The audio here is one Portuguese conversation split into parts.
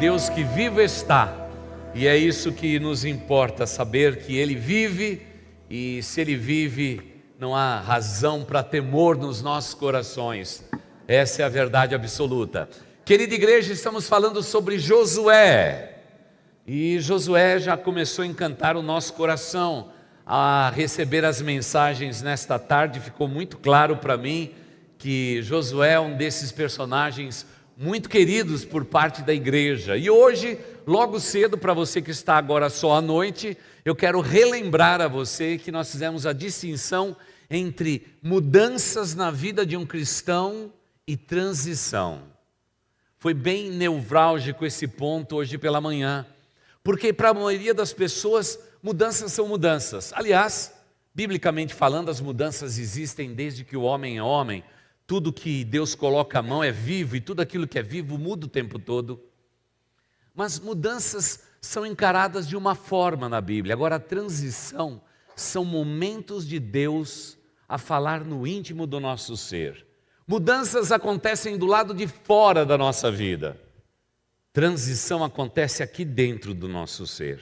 Deus que vivo está, e é isso que nos importa, saber que Ele vive, e se Ele vive, não há razão para temor nos nossos corações. Essa é a verdade absoluta. Querida igreja, estamos falando sobre Josué, e Josué já começou a encantar o nosso coração. A receber as mensagens nesta tarde, ficou muito claro para mim que Josué é um desses personagens muito queridos por parte da igreja. E hoje, logo cedo, para você que está agora só à noite, eu quero relembrar a você que nós fizemos a distinção entre mudanças na vida de um cristão e transição. Foi bem nevrálgico esse ponto hoje pela manhã, porque para a maioria das pessoas, mudanças são mudanças. Aliás, biblicamente falando, as mudanças existem desde que o homem é homem. Tudo que Deus coloca a mão é vivo, e tudo aquilo que é vivo muda o tempo todo. Mas mudanças são encaradas de uma forma na Bíblia. Agora, a transição são momentos de Deus a falar no íntimo do nosso ser. Mudanças acontecem do lado de fora da nossa vida. Transição acontece aqui dentro do nosso ser.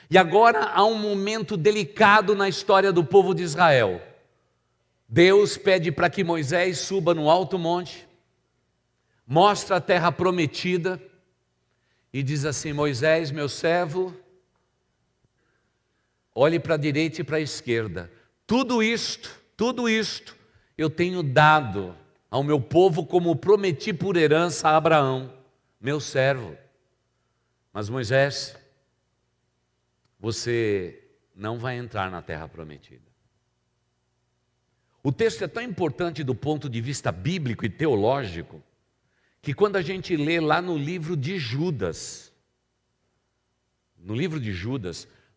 E agora há um momento delicado na história do povo de Israel. Deus pede para que Moisés suba no alto monte, mostra a terra prometida e diz assim: Moisés, meu servo, olhe para a direita e para a esquerda. Tudo isto eu tenho dado ao meu povo como prometi por herança a Abraão, meu servo. Mas Moisés, você não vai entrar na terra prometida. O texto é tão importante do ponto de vista bíblico e teológico, que quando a gente lê lá no livro de Judas,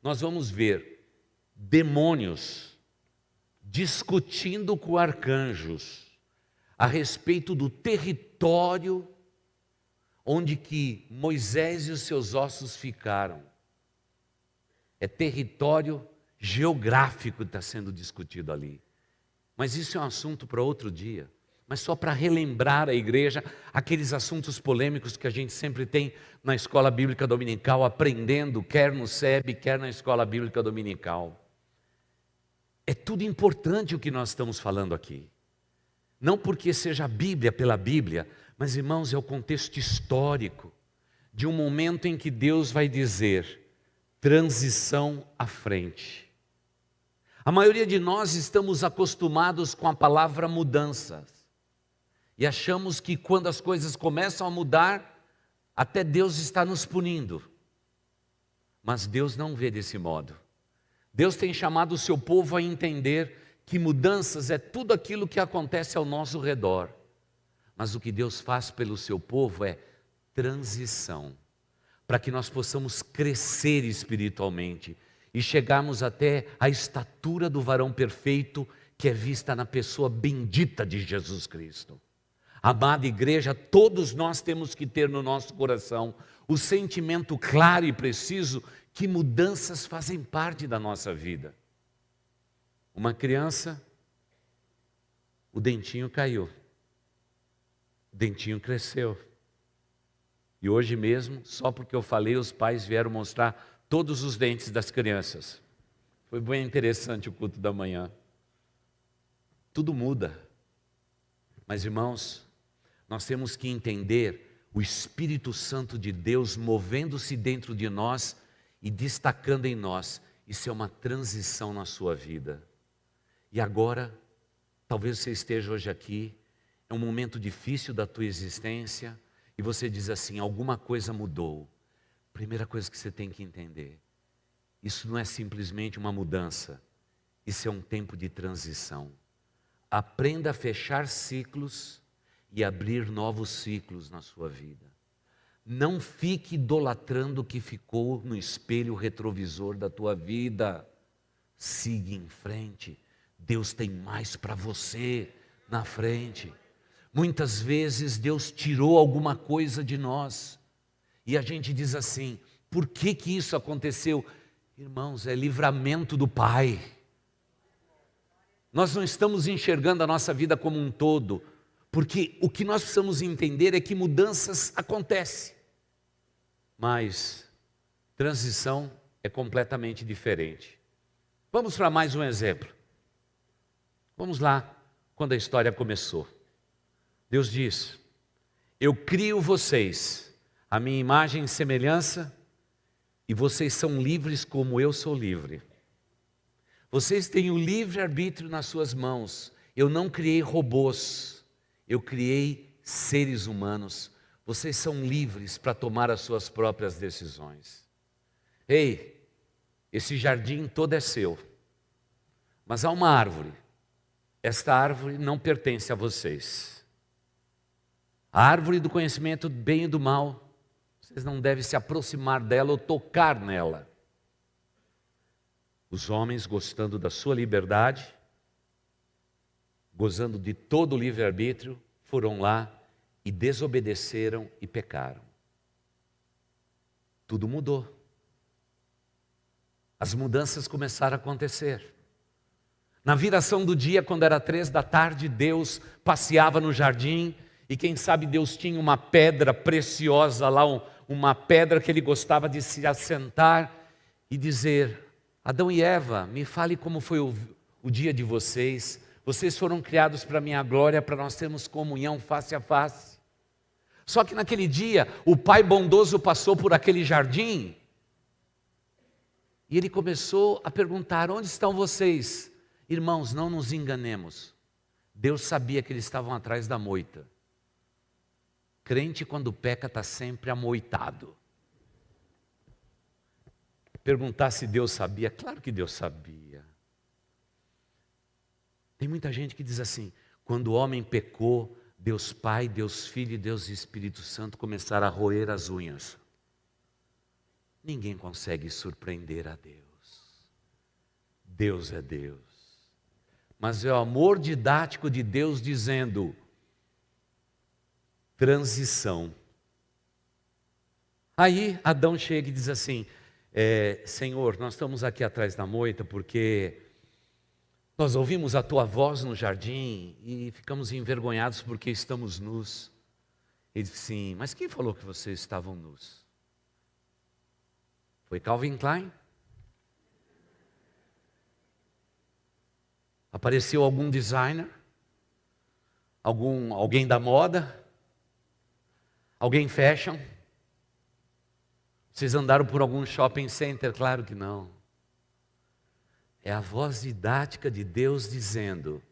nós vamos ver demônios discutindo com arcanjos a respeito do território onde que Moisés e os seus ossos ficaram. É território geográfico que está sendo discutido ali. Mas isso é um assunto para outro dia. Mas só para relembrar a igreja aqueles assuntos polêmicos que a gente sempre tem na escola bíblica dominical, aprendendo, quer no SEB, quer na escola bíblica dominical. É tudo importante o que nós estamos falando aqui. Não porque seja a Bíblia pela Bíblia, mas, irmãos, é o contexto histórico de um momento em que Deus vai dizer: transição à frente. A maioria de nós estamos acostumados com a palavra mudanças e achamos que quando as coisas começam a mudar, até Deus está nos punindo. Mas Deus não vê desse modo. Deus tem chamado o seu povo a entender que mudanças é tudo aquilo que acontece ao nosso redor. Mas o que Deus faz pelo seu povo é transição, para que nós possamos crescer espiritualmente e chegarmos até a estatura do varão perfeito, que é vista na pessoa bendita de Jesus Cristo. Amada igreja, todos nós temos que ter no nosso coração o sentimento claro e preciso que mudanças fazem parte da nossa vida. Uma criança, o dentinho caiu, o dentinho cresceu. E hoje mesmo, só porque eu falei, os pais vieram mostrar todos os dentes das crianças. Foi bem interessante o culto da manhã. Tudo muda. Mas, irmãos, nós temos que entender o Espírito Santo de Deus movendo-se dentro de nós e destacando em nós. Isso é uma transição na sua vida. E agora, talvez você esteja hoje aqui, é um momento difícil da tua existência, e você diz assim: alguma coisa mudou. Primeira coisa que você tem que entender, isso não é simplesmente uma mudança, isso é um tempo de transição. Aprenda a fechar ciclos e abrir novos ciclos na sua vida. Não fique idolatrando o que ficou no espelho retrovisor da tua vida. Siga em frente. Deus tem mais para você na frente. Muitas vezes Deus tirou alguma coisa de nós e a gente diz assim: por que isso aconteceu? Irmãos, é livramento do Pai. Nós não estamos enxergando a nossa vida como um todo, porque o que nós precisamos entender é que mudanças acontecem. Mas transição é completamente diferente. Vamos para mais um exemplo. Vamos lá, quando a história começou. Deus diz: eu crio vocês, a minha imagem e semelhança, e vocês são livres como eu sou livre. Vocês têm o livre-arbítrio nas suas mãos. Eu não criei robôs, eu criei seres humanos. Vocês são livres para tomar as suas próprias decisões. Ei, esse jardim todo é seu, mas há uma árvore. Esta árvore não pertence a vocês. A árvore do conhecimento do bem e do mal, vocês não devem se aproximar dela ou tocar nela. Os homens, gostando da sua liberdade, gozando de todo o livre-arbítrio, foram lá e desobedeceram e pecaram. Tudo mudou. As mudanças começaram a acontecer. Na viração do dia, quando era 3 da tarde, Deus passeava no jardim e quem sabe Deus tinha uma pedra preciosa lá, uma pedra que ele gostava de se assentar e dizer: Adão e Eva, me fale como foi o dia de vocês. Vocês foram criados para a minha glória, para nós termos comunhão face a face. Só que naquele dia, o Pai bondoso passou por aquele jardim e ele começou a perguntar: onde estão vocês? Irmãos, não nos enganemos. Deus sabia que eles estavam atrás da moita. Crente, quando peca, está sempre amoitado. Perguntar se Deus sabia, claro que Deus sabia. Tem muita gente que diz assim: quando o homem pecou, Deus Pai, Deus Filho e Deus Espírito Santo começaram a roer as unhas. Ninguém consegue surpreender a Deus. Deus é Deus. Mas é o amor didático de Deus dizendo: transição. Aí Adão chega e diz assim: Senhor, nós estamos aqui atrás da moita porque nós ouvimos a tua voz no jardim e ficamos envergonhados porque estamos nus. Ele disse: sim, mas quem falou que vocês estavam nus? Foi Calvin Klein? Apareceu algum designer? Alguém da moda? Alguém fashion? Vocês andaram por algum shopping center? Claro que não. É a voz didática de Deus dizendo: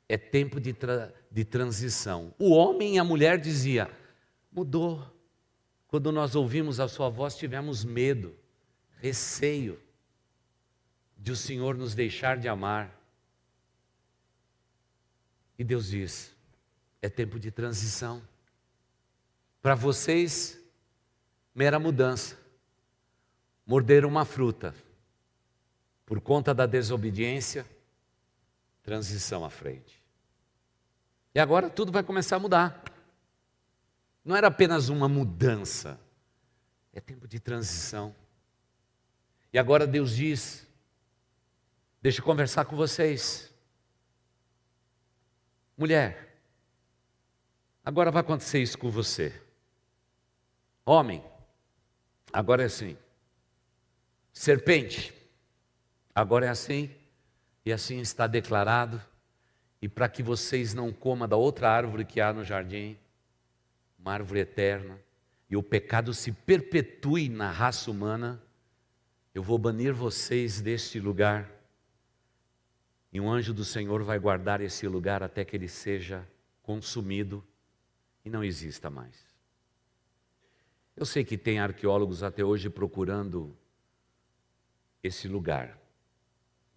é tempo de transição. O homem e a mulher dizia: mudou. Quando nós ouvimos a sua voz, tivemos medo, receio de o Senhor nos deixar de amar. E Deus diz: é tempo de transição. Para vocês, mera mudança. Morderam uma fruta. Por conta da desobediência, transição à frente. E agora tudo vai começar a mudar. Não era apenas uma mudança, é tempo de transição. E agora Deus diz: deixa eu conversar com vocês. Mulher, agora vai acontecer isso com você. Homem, agora é assim. Serpente, agora é assim, e assim está declarado. E para que vocês não comam da outra árvore que há no jardim, uma árvore eterna, e o pecado se perpetue na raça humana, eu vou banir vocês deste lugar. E um anjo do Senhor vai guardar esse lugar até que ele seja consumido e não exista mais. Eu sei que tem arqueólogos até hoje procurando esse lugar.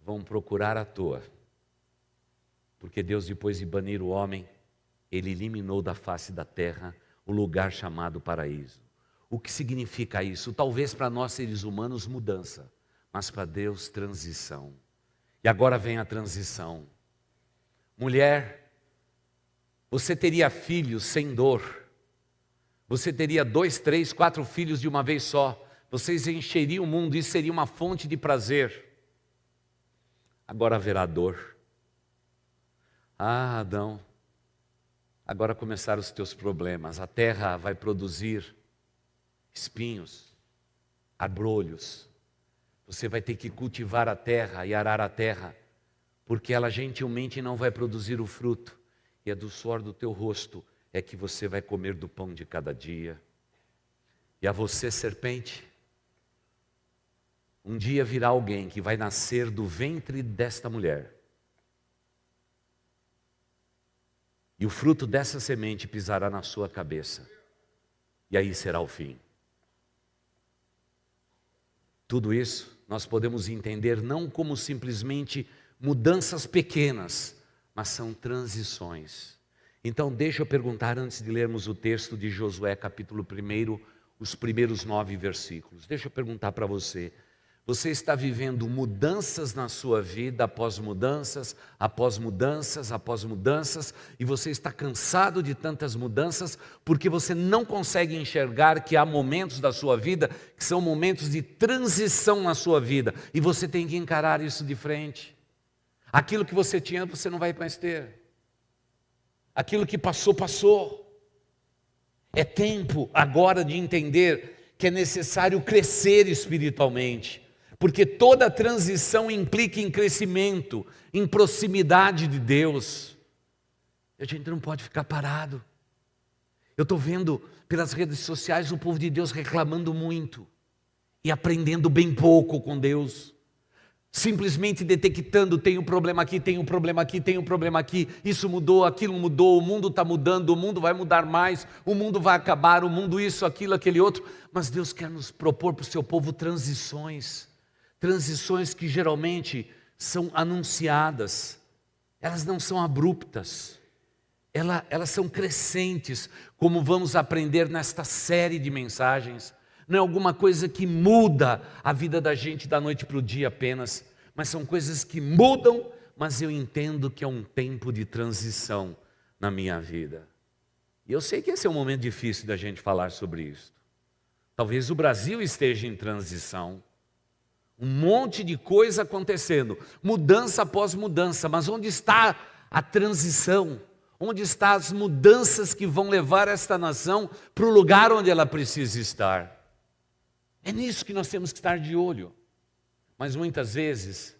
Vão procurar à toa. Porque Deus, depois de banir o homem, ele eliminou da face da terra o lugar chamado paraíso. O que significa isso? Talvez para nós seres humanos mudança, mas para Deus transição. E agora vem a transição. Mulher, você teria filhos sem dor. Você teria 2, 3, 4 filhos de uma vez só. Vocês encheriam o mundo, isso seria uma fonte de prazer. Agora haverá dor. Ah, Adão, agora começaram os teus problemas. A terra vai produzir espinhos, abrolhos. Você vai ter que cultivar a terra e arar a terra, porque ela gentilmente não vai produzir o fruto. E é do suor do teu rosto é que você vai comer do pão de cada dia. E a você, serpente, um dia virá alguém que vai nascer do ventre desta mulher. E o fruto dessa semente pisará na sua cabeça. E aí será o fim. Tudo isso nós podemos entender não como simplesmente mudanças pequenas, mas são transições. Então deixa eu perguntar antes de lermos o texto de Josué capítulo 1, os primeiros 9 versículos. Deixa eu perguntar para você. Você está vivendo mudanças na sua vida, após mudanças, após mudanças, após mudanças, e você está cansado de tantas mudanças, porque você não consegue enxergar que há momentos da sua vida que são momentos de transição na sua vida, e você tem que encarar isso de frente. Aquilo que você tinha, você não vai mais ter. Aquilo que passou, passou. É tempo agora de entender que é necessário crescer espiritualmente. Porque toda transição implica em crescimento, em proximidade de Deus. E a gente não pode ficar parado. Eu estou vendo pelas redes sociais o povo de Deus reclamando muito e aprendendo bem pouco com Deus. Simplesmente detectando, tem um problema aqui, tem um problema aqui, tem um problema aqui, isso mudou, aquilo mudou, o mundo está mudando, o mundo vai mudar mais, o mundo vai acabar, o mundo isso, aquilo, aquele outro. Mas Deus quer nos propor para o seu povo transições que geralmente são anunciadas, elas não são abruptas, elas são crescentes, como vamos aprender nesta série de mensagens. Não é alguma coisa que muda a vida da gente da noite para o dia apenas, mas são coisas que mudam, mas eu entendo que é um tempo de transição na minha vida. E eu sei que esse é um momento difícil da gente falar sobre isso. Talvez o Brasil esteja em transição, um monte de coisa acontecendo, mudança após mudança, mas onde está a transição? Onde estão as mudanças que vão levar esta nação para o lugar onde ela precisa estar? É nisso que nós temos que estar de olho. Mas muitas vezes,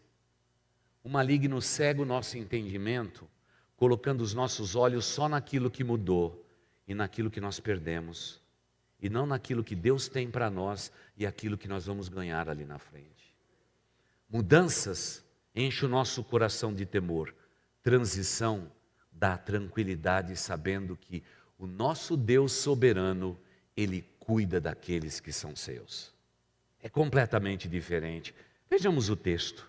o maligno cega o nosso entendimento, colocando os nossos olhos só naquilo que mudou e naquilo que nós perdemos, e não naquilo que Deus tem para nós e aquilo que nós vamos ganhar ali na frente. Mudanças enchem o nosso coração de temor. Transição dá tranquilidade, sabendo que o nosso Deus soberano, Ele cuida daqueles que são seus. É completamente diferente. Vejamos o texto.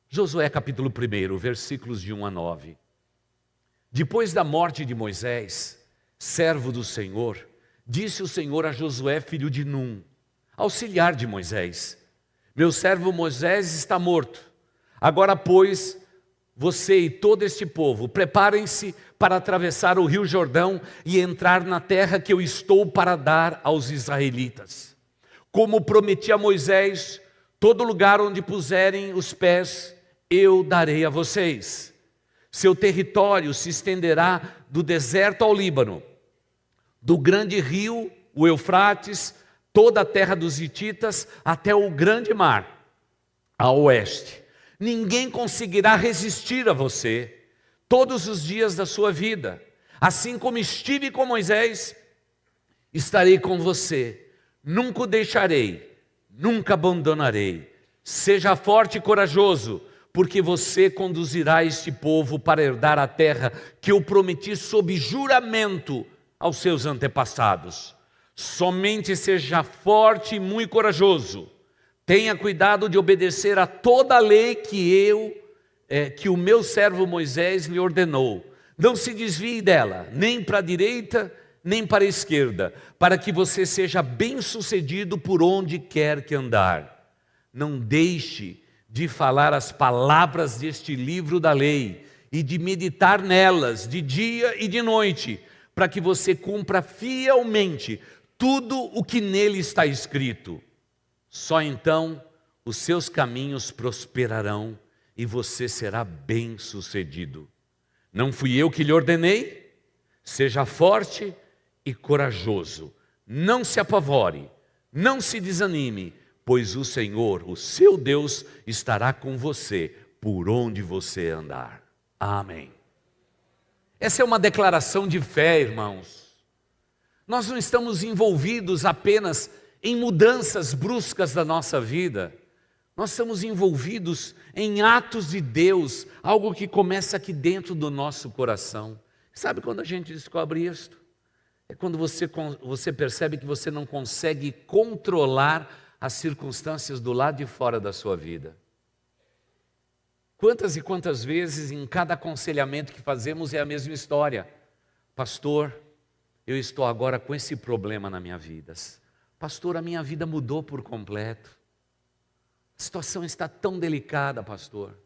Josué capítulo 1, versículos de 1 a 9. Depois da morte de Moisés, servo do Senhor, disse o Senhor a Josué, filho de Num, auxiliar de Moisés: meu servo Moisés está morto. Agora, pois, você e todo este povo, preparem-se para atravessar o rio Jordão e entrar na terra que eu estou para dar aos israelitas. Como prometi a Moisés, todo lugar onde puserem os pés, eu darei a vocês. Seu território se estenderá do deserto ao Líbano, do grande rio, o Eufrates, toda a terra dos hititas, até o grande mar, a oeste. Ninguém conseguirá resistir a você todos os dias da sua vida. Assim como estive com Moisés, estarei com você. Nunca o deixarei, nunca abandonarei. Seja forte e corajoso, porque você conduzirá este povo para herdar a terra que eu prometi sob juramento aos seus antepassados. Somente seja forte e muito corajoso. Tenha cuidado de obedecer a toda a lei que o meu servo Moisés lhe ordenou. Não se desvie dela, nem para a direita, nem para a esquerda, para que você seja bem-sucedido por onde quer que andar. Não deixe de falar as palavras deste livro da lei e de meditar nelas de dia e de noite, para que você cumpra fielmente tudo o que nele está escrito. Só então os seus caminhos prosperarão e você será bem-sucedido. Não fui eu que lhe ordenei? Seja forte e corajoso. Não se apavore, Não se desanime, pois o Senhor, o seu Deus, estará com você por onde você andar. Amém. Essa é uma declaração de fé, irmãos. Nós não estamos envolvidos apenas em mudanças bruscas da nossa vida. Nós estamos envolvidos em atos de Deus, algo que começa aqui dentro do nosso coração. Sabe quando a gente descobre isso? É quando você percebe que você não consegue controlar as circunstâncias do lado de fora da sua vida. Quantas e quantas vezes em cada aconselhamento que fazemos é a mesma história. Pastor, eu estou agora com esse problema na minha vida. Pastor, a minha vida mudou por completo. A situação está tão delicada, pastor.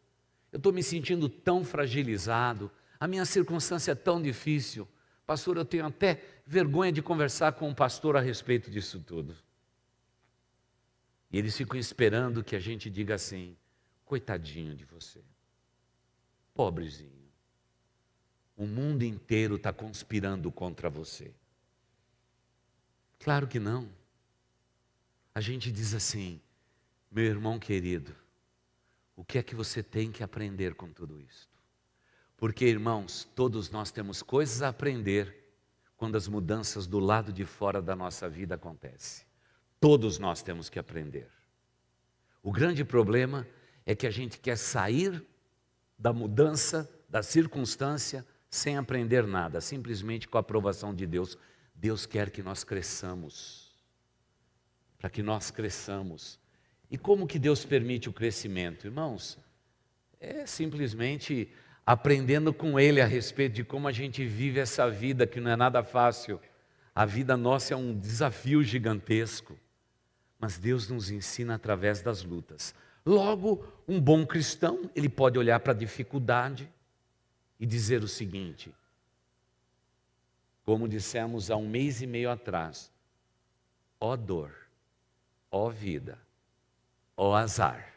Eu estou me sentindo tão fragilizado. A minha circunstância é tão difícil. Pastor, eu tenho até vergonha de conversar com um pastor a respeito disso tudo. E eles ficam esperando que a gente diga assim: coitadinho de você, pobrezinho. O mundo inteiro está conspirando contra você. Claro que não. A gente diz assim: meu irmão querido, o que é que você tem que aprender com tudo isso? Porque, irmãos, todos nós temos coisas a aprender quando as mudanças do lado de fora da nossa vida acontecem. Todos nós temos que aprender. O grande problema é que a gente quer sair da mudança, da circunstância, sem aprender nada, simplesmente com a aprovação de Deus. Deus quer que nós cresçamos, para que nós cresçamos. E como que Deus permite o crescimento? Irmãos, é simplesmente aprendendo com Ele a respeito de como a gente vive essa vida, que não é nada fácil. A vida nossa é um desafio gigantesco, mas Deus nos ensina através das lutas. Logo, um bom cristão, ele pode olhar para a dificuldade e dizer o seguinte, como dissemos há 1 mês e meio atrás: ó dor, ó vida, ó azar.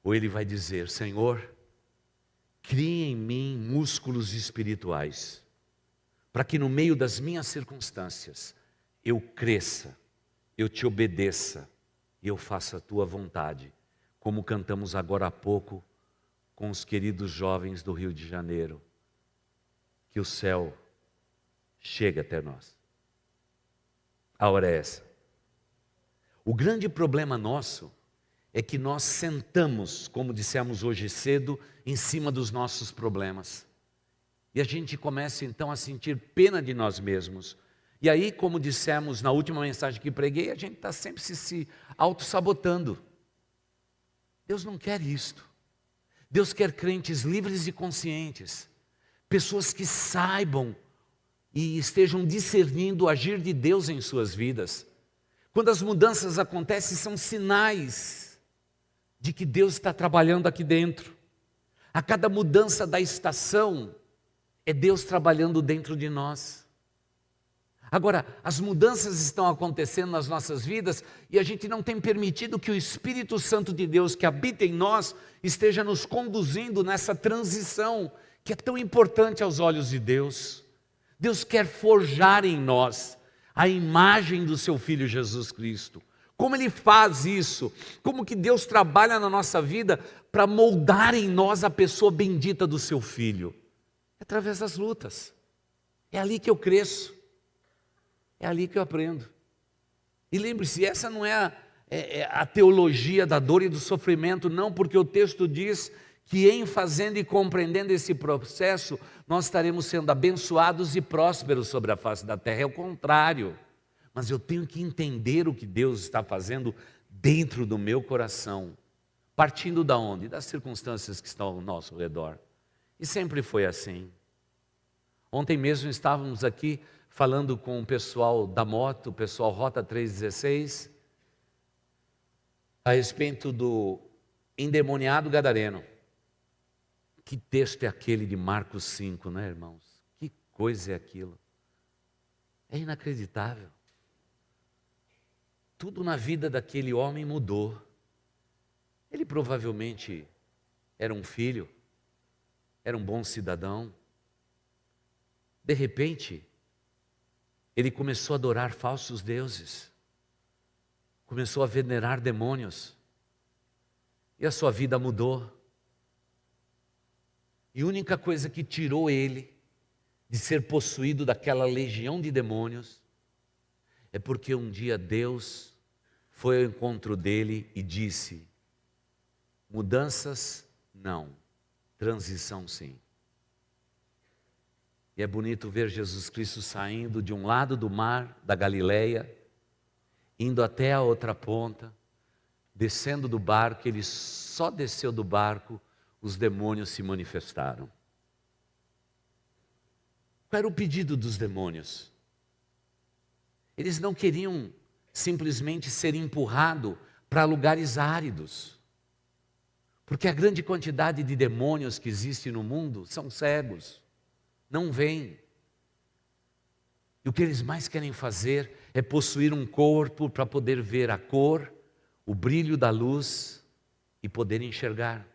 Ou ele vai dizer: Senhor, crie em mim músculos espirituais, para que no meio das minhas circunstâncias eu cresça, eu te obedeça e eu faça a tua vontade, como cantamos agora há pouco com os queridos jovens do Rio de Janeiro. Que o céu chegue até nós. A hora é essa. O grande problema nosso é que nós sentamos, como dissemos hoje cedo, em cima dos nossos problemas. E a gente começa então a sentir pena de nós mesmos. E aí, como dissemos na última mensagem que preguei, a gente está sempre se auto-sabotando. Deus não quer isto. Deus quer crentes livres e conscientes. Pessoas que saibam e estejam discernindo o agir de Deus em suas vidas. Quando as mudanças acontecem, são sinais de que Deus está trabalhando aqui dentro. A cada mudança da estação, é Deus trabalhando dentro de nós. Agora, as mudanças estão acontecendo nas nossas vidas e a gente não tem permitido que o Espírito Santo de Deus que habita em nós esteja nos conduzindo nessa transição que é tão importante aos olhos de Deus. Deus quer forjar em nós a imagem do seu Filho Jesus Cristo. Como Ele faz isso? Como que Deus trabalha na nossa vida para moldar em nós a pessoa bendita do seu Filho? É através das lutas. É ali que eu cresço. É ali que eu aprendo. E lembre-se, essa não é a teologia da dor e do sofrimento, não, porque o texto diz que em fazendo e compreendendo esse processo, nós estaremos sendo abençoados e prósperos sobre a face da terra. É o contrário. Mas eu tenho que entender o que Deus está fazendo dentro do meu coração. Partindo da onde? Das circunstâncias que estão ao nosso redor. E sempre foi assim. Ontem mesmo estávamos aqui falando com o pessoal da moto, o pessoal Rota 316, a respeito do endemoniado gadareno. Que texto é aquele de Marcos 5, né, irmãos? Que coisa é aquilo? É inacreditável. Tudo na vida daquele homem mudou. Ele provavelmente era um filho, era um bom cidadão. De repente, ele começou a adorar falsos deuses. começou a venerar demônios. E a sua vida mudou. E a única coisa que tirou ele de ser possuído daquela legião de demônios é porque um dia Deus foi ao encontro dele e disse: mudanças não, transição sim. E é bonito ver Jesus Cristo saindo de um lado do mar da Galileia, indo até a outra ponta, descendo do barco. Ele só desceu do barco, os demônios se manifestaram. Qual era o pedido dos demônios? Eles não queriam simplesmente ser empurrados para lugares áridos, porque a grande quantidade de demônios que existe no mundo são cegos, não veem. E o que eles mais querem fazer é possuir um corpo para poder ver a cor, o brilho da luz e poder enxergar.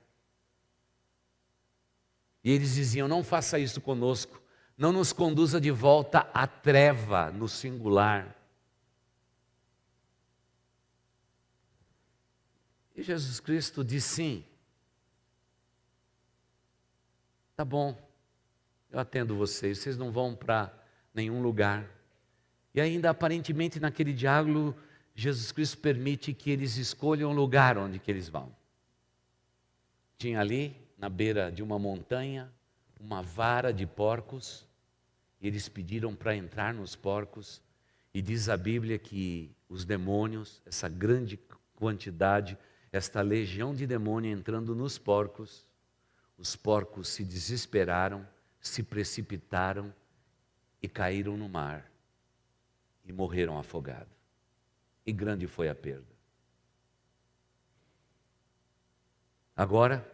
E eles diziam: não faça isso conosco, não nos conduza de volta à treva, no singular. E Jesus Cristo disse: sim, tá bom, eu atendo vocês não vão para nenhum lugar. E ainda aparentemente naquele diálogo, Jesus Cristo permite que eles escolham o lugar onde que eles vão. Tinha ali, na beira de uma montanha, uma vara de porcos, e eles pediram para entrar nos porcos, e diz a Bíblia que os demônios, essa grande quantidade, esta legião de demônio entrando nos porcos, os porcos se desesperaram, se precipitaram e caíram no mar e morreram afogados. E grande foi a perda. Agora,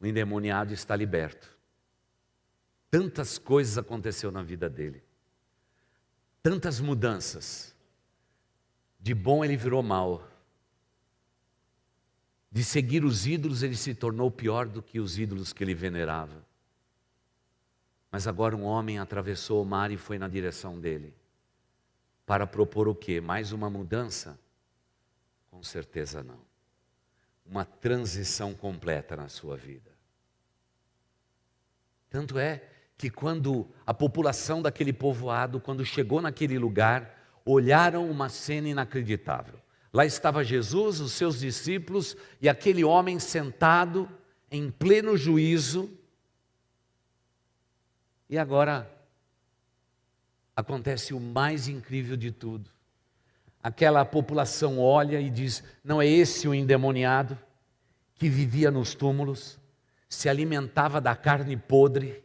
o endemoniado está liberto. Tantas coisas aconteceram na vida dele, tantas mudanças. De bom ele virou mal. De seguir os ídolos, ele se tornou pior do que os ídolos que ele venerava. Mas agora um homem atravessou o mar e foi na direção dele. Para propor o quê? Mais uma mudança? Com certeza não. Uma transição completa na sua vida. Tanto é que quando a população daquele povoado, quando chegou naquele lugar, olharam uma cena inacreditável. Lá estava Jesus, os seus discípulos e aquele homem sentado em pleno juízo. E agora acontece o mais incrível de tudo. Aquela população olha e diz: não é esse o endemoniado que vivia nos túmulos, se alimentava da carne podre,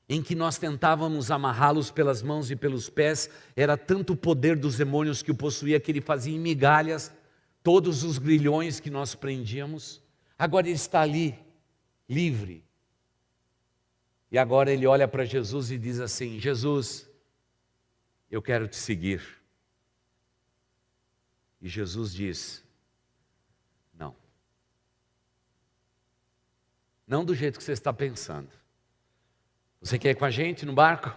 em que nós tentávamos amarrá-los pelas mãos e pelos pés? Era tanto o poder dos demônios que o possuía que ele fazia em migalhas todos os grilhões que nós prendíamos. Agora ele está ali, livre. E agora ele olha para Jesus e diz assim: Jesus, eu quero te seguir. E Jesus diz: não. Não do jeito que você está pensando. Você quer ir com a gente no barco?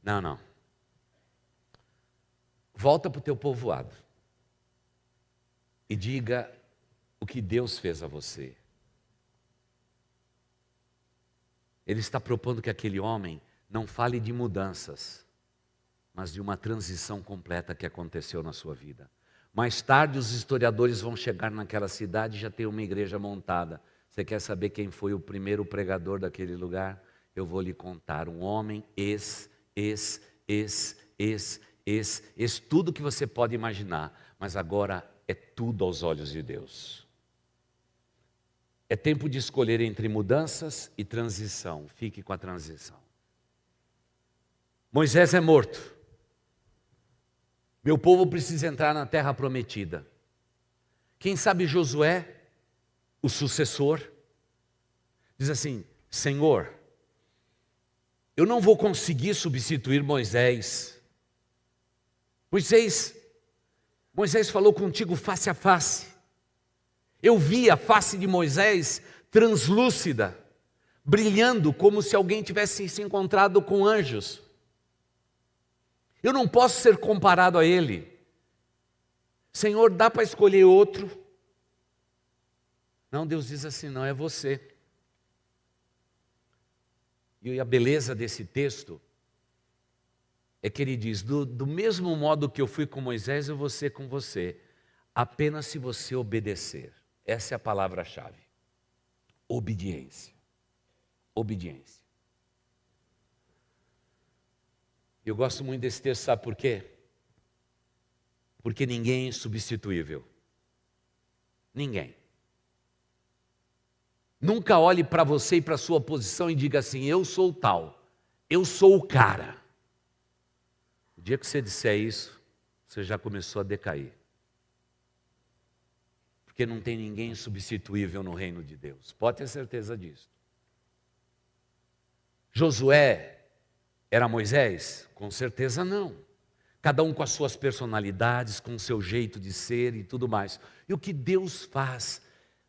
Não, não. Volta para o teu povoado e diga o que Deus fez a você. Ele está propondo que aquele homem não fale de mudanças, mas de uma transição completa que aconteceu na sua vida. Mais tarde os historiadores vão chegar naquela cidade e já tem uma igreja montada. Você quer saber quem foi o primeiro pregador daquele lugar? Eu vou lhe contar. Um homem, tudo que você pode imaginar, mas agora é tudo aos olhos de Deus. É tempo de escolher entre mudanças e transição. Fique com a transição. Moisés é morto. Meu povo precisa entrar na terra prometida. Quem sabe Josué, o sucessor, diz assim: Senhor, eu não vou conseguir substituir Moisés. Moisés falou contigo face a face. Eu vi a face de Moisés translúcida, brilhando como se alguém tivesse se encontrado com anjos. Eu não posso ser comparado a ele. Senhor, dá para escolher outro? Não, Deus diz assim, não, é você. E a beleza desse texto é que ele diz, do mesmo modo que eu fui com Moisés, eu vou ser com você, apenas se você obedecer. Essa é a palavra-chave. Obediência. Obediência. Eu gosto muito desse texto, sabe por quê? Porque ninguém é insubstituível. Ninguém. Nunca olhe para você e para a sua posição e diga assim, eu sou o tal, eu sou o cara. O dia que você disser isso, você já começou a decair. Porque não tem ninguém substituível no reino de Deus. Pode ter certeza disso. Josué era Moisés? Com certeza não. Cada um com as suas personalidades, com o seu jeito de ser e tudo mais. E o que Deus faz?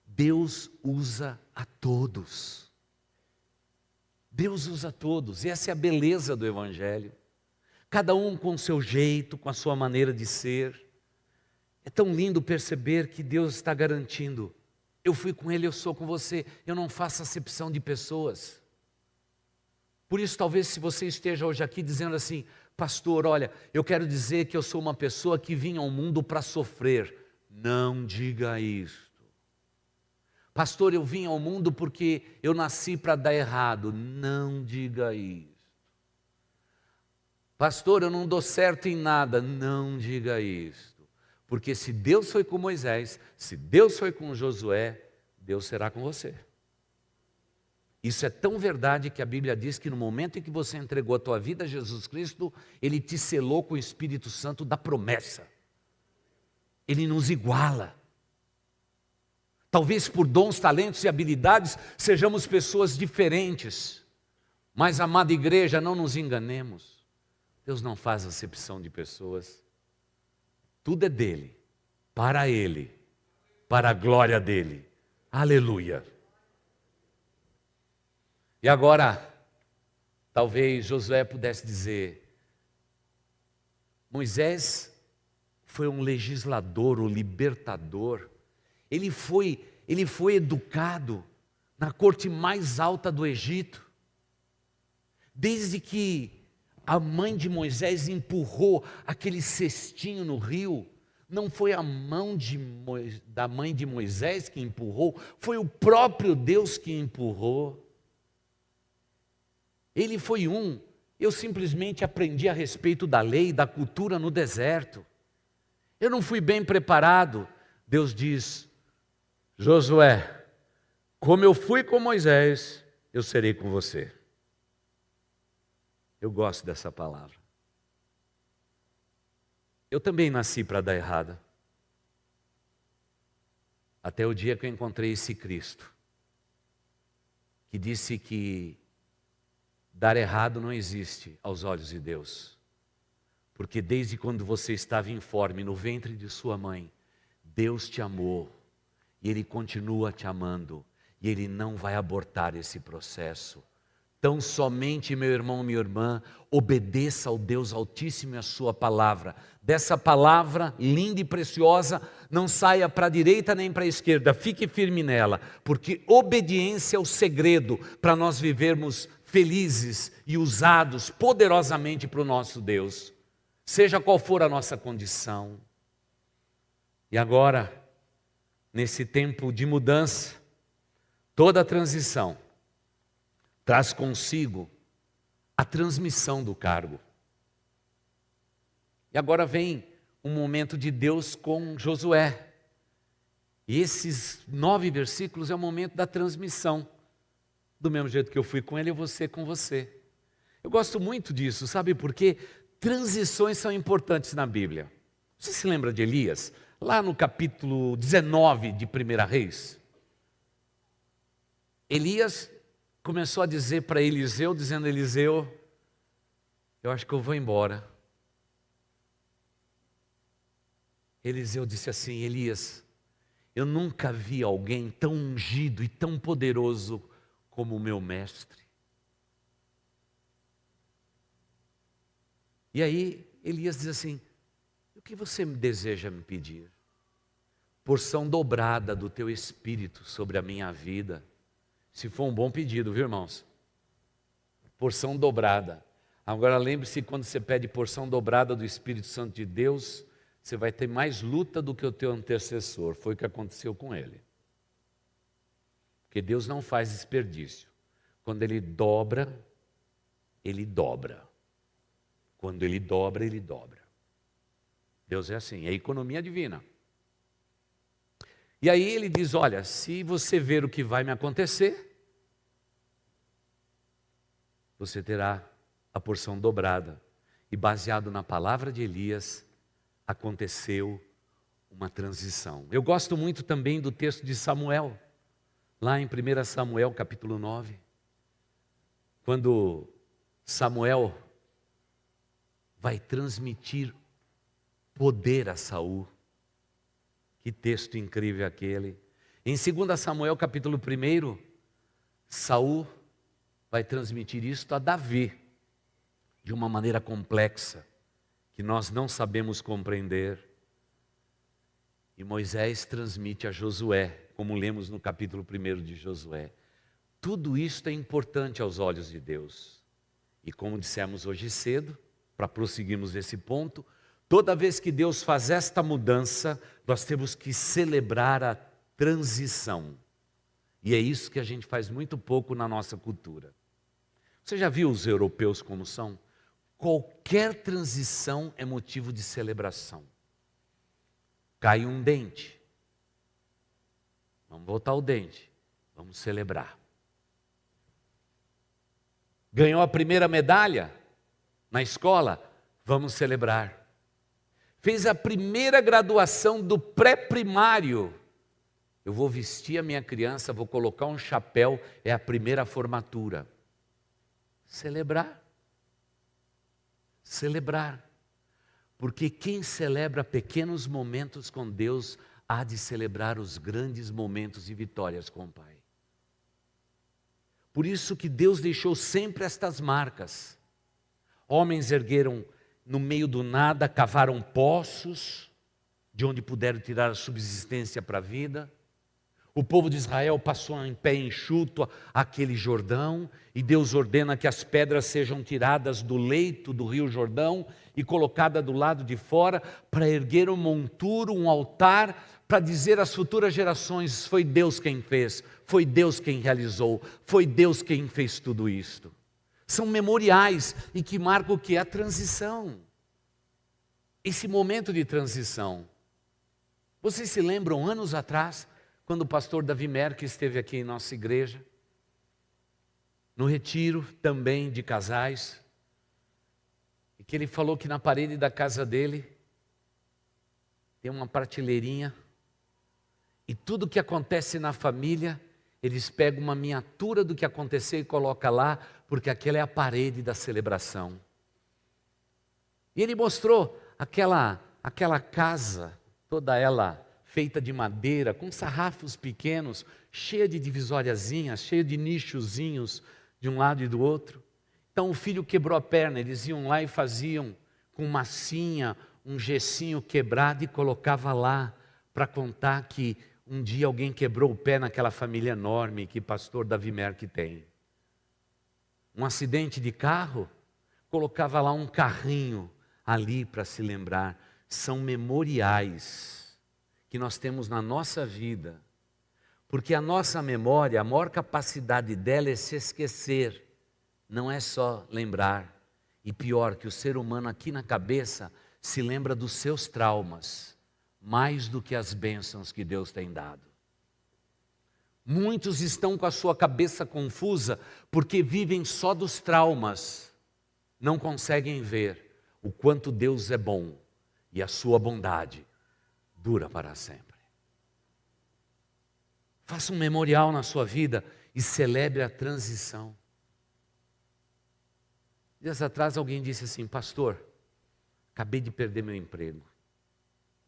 Deus usa a todos. Deus usa a todos. E essa é a beleza do Evangelho. Cada um com o seu jeito, com a sua maneira de ser. É tão lindo perceber que Deus está garantindo. Eu fui com Ele, eu sou com você. Eu não faço acepção de pessoas. Por isso, talvez, se você esteja hoje aqui dizendo assim, pastor, olha, eu quero dizer que eu sou uma pessoa que vinha ao mundo para sofrer. Não diga isto. Pastor, eu vim ao mundo porque eu nasci para dar errado. Não diga isto. Pastor, eu não dou certo em nada. Não diga isto. Porque se Deus foi com Moisés, se Deus foi com Josué, Deus será com você. Isso é tão verdade que a Bíblia diz que no momento em que você entregou a tua vida a Jesus Cristo, Ele te selou com o Espírito Santo da promessa. Ele nos iguala. Talvez por dons, talentos e habilidades sejamos pessoas diferentes. Mas, amada igreja, não nos enganemos. Deus não faz acepção de pessoas. Tudo é dele, para ele, para a glória dele. Aleluia. E agora, talvez Josué pudesse dizer, Moisés foi um legislador, um libertador. Ele foi educado na corte mais alta do Egito. Desde que a mãe de Moisés empurrou aquele cestinho no rio, não foi a mão da mãe de Moisés que empurrou, foi o próprio Deus que empurrou. Ele foi eu simplesmente aprendi a respeito da lei, da cultura no deserto. Eu não fui bem preparado. Deus diz, Josué, como eu fui com Moisés, eu serei com você. Eu gosto dessa palavra. Eu também nasci para dar errado. Até o dia que eu encontrei esse Cristo, que disse que dar errado não existe aos olhos de Deus. Porque desde quando você estava informe no ventre de sua mãe, Deus te amou. E Ele continua te amando. E Ele não vai abortar esse processo. Tão somente, meu irmão, minha irmã, obedeça ao Deus Altíssimo e a sua palavra. Dessa palavra linda e preciosa, não saia para a direita nem para a esquerda. Fique firme nela. Porque obediência é o segredo para nós vivermos felizes e usados poderosamente para o nosso Deus, seja qual for a nossa condição. E agora, nesse tempo de mudança, toda a transição traz consigo a transmissão do cargo. E agora vem um momento de Deus com Josué. E esses 9 versículos é o momento da transmissão. Do mesmo jeito que eu fui com ele, eu vou ser com você. Eu gosto muito disso, sabe por quê? Transições são importantes na Bíblia. Você se lembra de Elias? Lá no capítulo 19 de 1 Reis. Elias começou a dizer para Eliseu, dizendo, Eliseu, eu acho que eu vou embora. Eliseu disse assim, Elias, eu nunca vi alguém tão ungido e tão poderoso como o meu mestre. E aí Elias diz assim, o que você deseja me pedir? porção dobrada do teu Espírito sobre a minha vida. Se for um bom pedido, viu, irmãos? Porção dobrada. Agora lembre-se, quando você pede porção dobrada do Espírito Santo de Deus, você vai ter mais luta do que o teu antecessor. Foi o que aconteceu com ele. Porque Deus não faz desperdício. Quando Ele dobra, Ele dobra. Quando Ele dobra, Ele dobra. Deus é assim, é economia divina. E aí Ele diz, olha, se você ver o que vai me acontecer, você terá a porção dobrada. E baseado na palavra de Elias, aconteceu uma transição. Eu gosto muito também do texto de Samuel, lá em 1 Samuel capítulo 9, quando Samuel vai transmitir poder a Saul. Que texto incrível aquele. Em 2 Samuel capítulo 1, Saul vai transmitir isto a Davi, de uma maneira complexa, que nós não sabemos compreender. E Moisés transmite a Josué, como lemos no capítulo 1 de Josué. Tudo isto é importante aos olhos de Deus. E como dissemos hoje cedo, para prosseguirmos esse ponto, toda vez que Deus faz esta mudança, nós temos que celebrar a transição. E é isso que a gente faz muito pouco na nossa cultura. Você já viu os europeus como são? Qualquer transição é motivo de celebração. Cai um dente. Vamos botar o dente. Vamos celebrar. Ganhou a primeira medalha na escola? Vamos celebrar. Fez a primeira graduação do pré-primário. Eu vou vestir a minha criança, vou colocar um chapéu, é a primeira formatura. Celebrar. Celebrar. Porque quem celebra pequenos momentos com Deus, há de celebrar os grandes momentos e vitórias com o Pai. Por isso que Deus deixou sempre estas marcas. Homens ergueram no meio do nada, cavaram poços, de onde puderam tirar a subsistência para a vida. O povo de Israel passou em pé enxuto aquele Jordão, e Deus ordena que as pedras sejam tiradas do leito do rio Jordão e colocadas do lado de fora, para erguer um monturo, um altar, para dizer às futuras gerações, foi Deus quem fez, foi Deus quem realizou, foi Deus quem fez tudo isto. São memoriais e que marcam o que é a transição. Esse momento de transição. Vocês se lembram, anos atrás, quando o pastor Davi Merck esteve aqui em nossa igreja, no retiro também de casais, e que ele falou que na parede da casa dele tem uma prateleirinha, e tudo que acontece na família, eles pegam uma miniatura do que aconteceu e colocam lá, porque aquela é a parede da celebração. E ele mostrou aquela casa, toda ela feita de madeira, com sarrafos pequenos, cheia de divisóriazinhas, cheia de nichozinhos de um lado e do outro. Então o filho quebrou a perna, eles iam lá e faziam com massinha, um gessinho quebrado e colocava lá, para contar que um dia alguém quebrou o pé naquela família enorme que pastor Davi Merck tem. Um acidente de carro, colocava lá um carrinho ali para se lembrar. São memoriais que nós temos na nossa vida, porque a nossa memória, a maior capacidade dela é se esquecer, não é só lembrar. E pior, que o ser humano aqui na cabeça se lembra dos seus traumas, mais do que as bênçãos que Deus tem dado. Muitos estão com a sua cabeça confusa, porque vivem só dos traumas, não conseguem ver o quanto Deus é bom, e a sua bondade dura para sempre. Faça um memorial na sua vida e celebre a transição. Dias atrás alguém disse assim: pastor, acabei de perder meu emprego.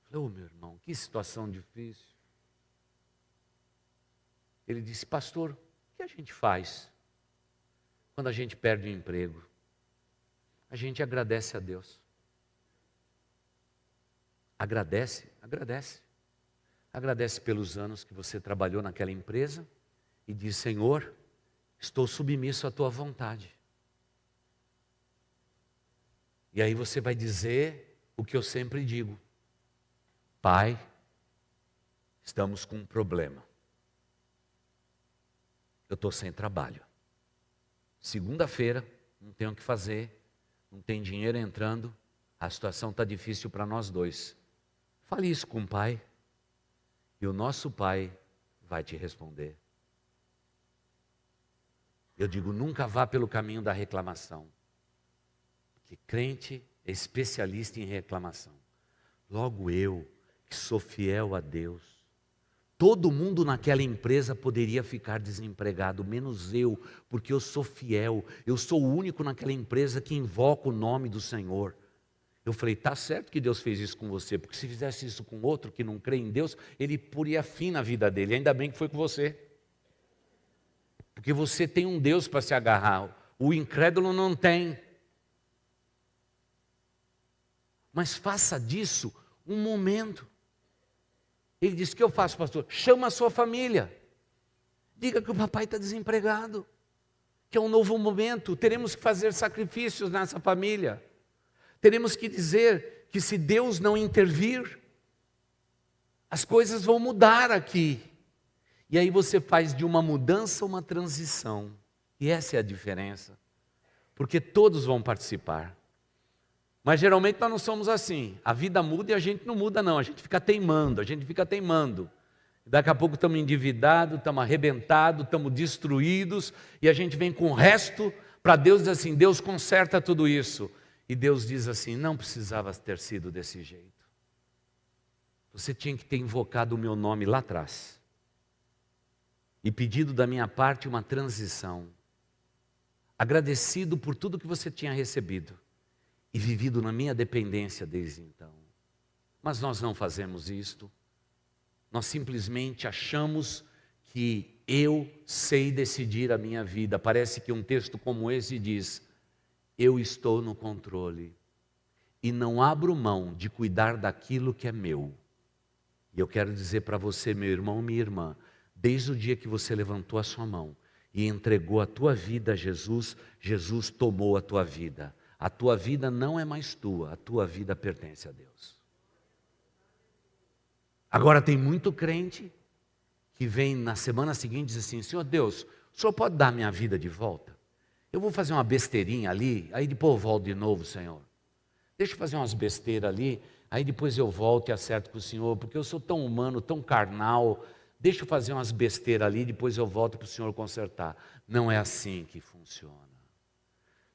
Eu falei: meu irmão, que situação difícil. Ele disse: pastor, o que a gente faz quando a gente perde o emprego? A gente agradece a Deus. Agradece, agradece. Agradece pelos anos que você trabalhou naquela empresa e diz: Senhor, estou submisso à tua vontade. E aí você vai dizer o que eu sempre digo: Pai, estamos com um problema. Eu estou sem trabalho. Segunda-feira, não tenho o que fazer, não tem dinheiro entrando, a situação está difícil para nós dois. Fale isso com o Pai, e o nosso Pai vai te responder. Eu digo, nunca vá pelo caminho da reclamação, porque crente é especialista em reclamação. Logo eu, que sou fiel a Deus, todo mundo naquela empresa poderia ficar desempregado, menos eu, porque eu sou fiel, eu sou o único naquela empresa que invoca o nome do Senhor. Eu falei, tá certo que Deus fez isso com você, porque se fizesse isso com outro que não crê em Deus, ele poria fim na vida dele, ainda bem que foi com você. Porque você tem um Deus para se agarrar, o incrédulo não tem. Mas faça disso um momento. Ele disse, o que eu faço, pastor? Chama a sua família. Diga que o papai está desempregado, que é um novo momento, teremos que fazer sacrifícios nessa família. Teremos que dizer que se Deus não intervir, as coisas vão mudar aqui. E aí você faz de uma mudança uma transição. E essa é a diferença. Porque todos vão participar. Mas geralmente nós não somos assim. A vida muda e a gente não muda não. A gente fica teimando, Daqui a pouco estamos endividados, estamos arrebentados, estamos destruídos. E a gente vem com o resto para Deus dizer assim, Deus conserta tudo isso. E Deus diz assim, não precisava ter sido desse jeito. Você tinha que ter invocado o meu nome lá atrás. E pedido da minha parte uma transição. Agradecido por tudo que você tinha recebido. E vivido na minha dependência desde então. Mas nós não fazemos isto. Nós simplesmente achamos que eu sei decidir a minha vida. Parece que um texto como esse diz, eu estou no controle. E não abro mão de cuidar daquilo que é meu. E eu quero dizer para você, meu irmão, minha irmã, desde o dia que você levantou a sua mão e entregou a tua vida a Jesus, Jesus tomou a tua vida. A tua vida não é mais tua, a tua vida pertence a Deus. Agora tem muito crente que vem na semana seguinte e diz assim, Senhor Deus, o Senhor pode dar minha vida de volta? Eu vou fazer uma besteirinha ali, aí depois eu volto de novo, Senhor. Deixa eu fazer umas besteiras ali, aí depois eu volto e acerto com o Senhor, porque eu sou tão humano, tão carnal, deixa eu fazer umas besteiras ali, depois eu volto para o Senhor consertar. Não é assim que funciona.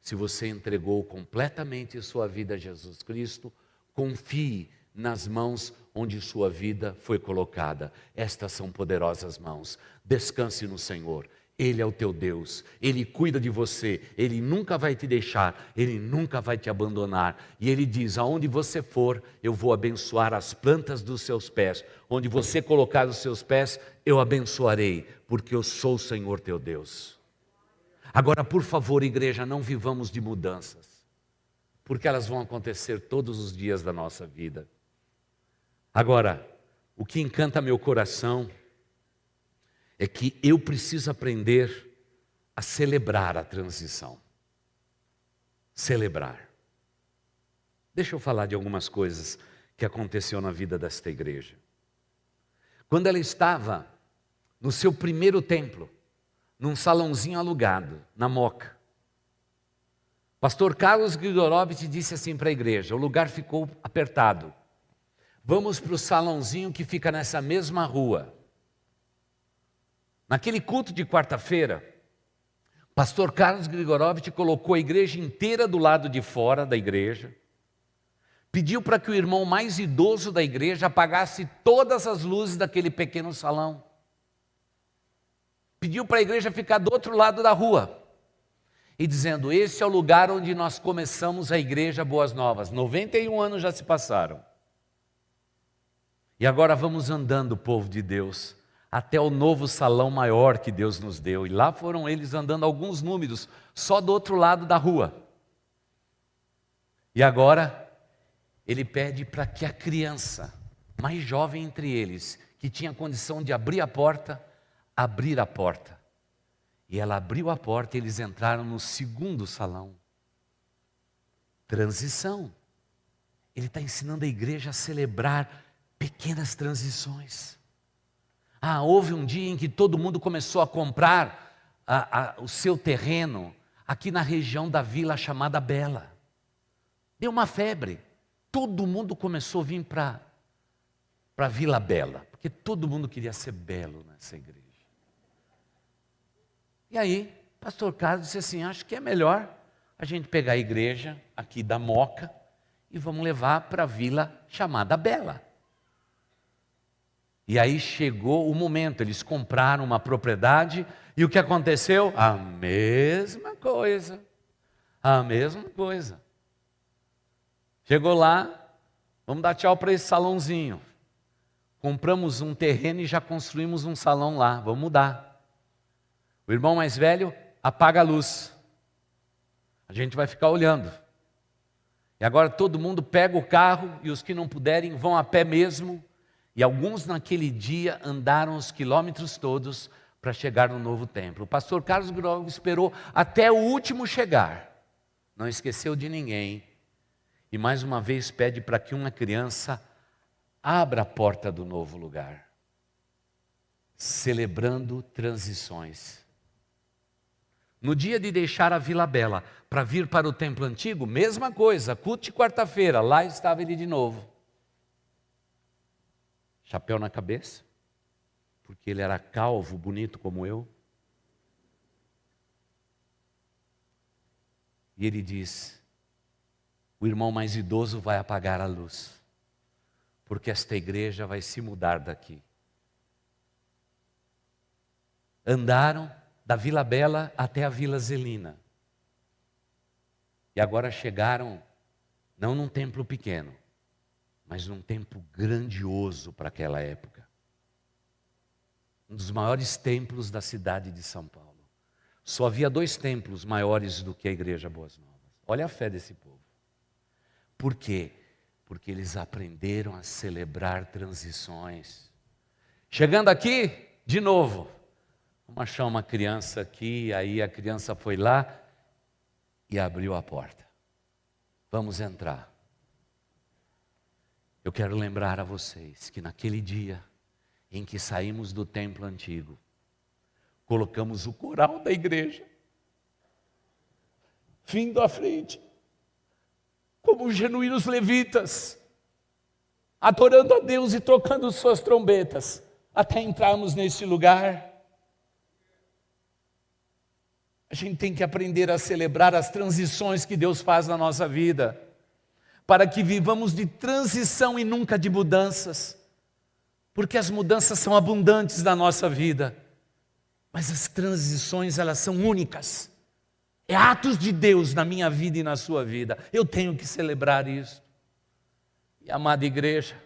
Se você entregou completamente sua vida a Jesus Cristo, confie nas mãos onde sua vida foi colocada. Estas são poderosas mãos. Descanse no Senhor. Ele é o teu Deus. Ele cuida de você. Ele nunca vai te deixar. Ele nunca vai te abandonar. E Ele diz, aonde você for, eu vou abençoar as plantas dos seus pés. Onde você colocar os seus pés, eu abençoarei, porque eu sou o Senhor teu Deus. Agora, por favor, igreja, não vivamos de mudanças, porque elas vão acontecer todos os dias da nossa vida. Agora, o que encanta meu coração é que eu preciso aprender a celebrar a transição. Celebrar. Deixa eu falar de algumas coisas que aconteceu na vida desta igreja. Quando ela estava no seu primeiro templo, num salãozinho alugado, na Moca. Pastor Carlos Grigorovitch disse assim para a igreja, o lugar ficou apertado. Vamos para o salãozinho que fica nessa mesma rua. Naquele culto de quarta-feira, pastor Carlos Grigorovitch colocou a igreja inteira do lado de fora da igreja, pediu para que o irmão mais idoso da igreja apagasse todas as luzes daquele pequeno salão. Pediu para a igreja ficar do outro lado da rua. E dizendo, esse é o lugar onde nós começamos a igreja Boas Novas. 91 anos já se passaram. E agora vamos andando, povo de Deus, até o novo salão maior que Deus nos deu. E lá foram eles andando alguns números, só do outro lado da rua. E agora, ele pede para que a criança, mais jovem entre eles, que tinha condição de abrir a porta. E ela abriu a porta e eles entraram no segundo salão. Transição. Ele está ensinando a igreja a celebrar pequenas transições. Houve um dia em que todo mundo começou a comprar o seu terreno aqui na região da vila chamada Bela. Deu uma febre. Todo mundo começou a vir para a Vila Bela, porque todo mundo queria ser belo nessa igreja. E aí, pastor Carlos disse assim, acho que é melhor a gente pegar a igreja aqui da Moca e vamos levar para a vila chamada Bela. E aí chegou o momento, eles compraram uma propriedade e o que aconteceu? A mesma coisa. Chegou lá, vamos dar tchau para esse salãozinho. Compramos um terreno e já construímos um salão lá, vamos mudar. O irmão mais velho apaga a luz. A gente vai ficar olhando. E agora todo mundo pega o carro e os que não puderem vão a pé mesmo. E alguns naquele dia andaram os quilômetros todos para chegar no novo templo. O pastor Carlos Grove esperou até o último chegar. Não esqueceu de ninguém. E mais uma vez pede para que uma criança abra a porta do novo lugar. Celebrando transições. No dia de deixar a Vila Bela para vir para o templo antigo, mesma coisa, culto de quarta-feira, lá estava ele de novo. Chapéu na cabeça, porque ele era calvo, bonito como eu. E ele diz, o irmão mais idoso vai apagar a luz, porque esta igreja vai se mudar daqui. Andaram da Vila Bela até a Vila Zelina. E agora chegaram, não num templo pequeno, mas num templo grandioso para aquela época. Um dos maiores templos da cidade de São Paulo. Só havia 2 templos maiores do que a Igreja Boas Novas. Olha a fé desse povo. Por quê? Porque eles aprenderam a celebrar transições. Chegando aqui, de novo, vamos achar uma criança aqui, aí a criança foi lá e abriu a porta. Vamos entrar. Eu quero lembrar a vocês que naquele dia em que saímos do templo antigo, colocamos o coral da igreja, vindo à frente, como genuínos levitas, adorando a Deus e tocando suas trombetas, até entrarmos nesse lugar. A gente tem que aprender a celebrar as transições que Deus faz na nossa vida, para que vivamos de transição e nunca de mudanças, porque as mudanças são abundantes na nossa vida, mas as transições elas são únicas, é atos de Deus na minha vida e na sua vida, eu tenho que celebrar isso. E amada igreja,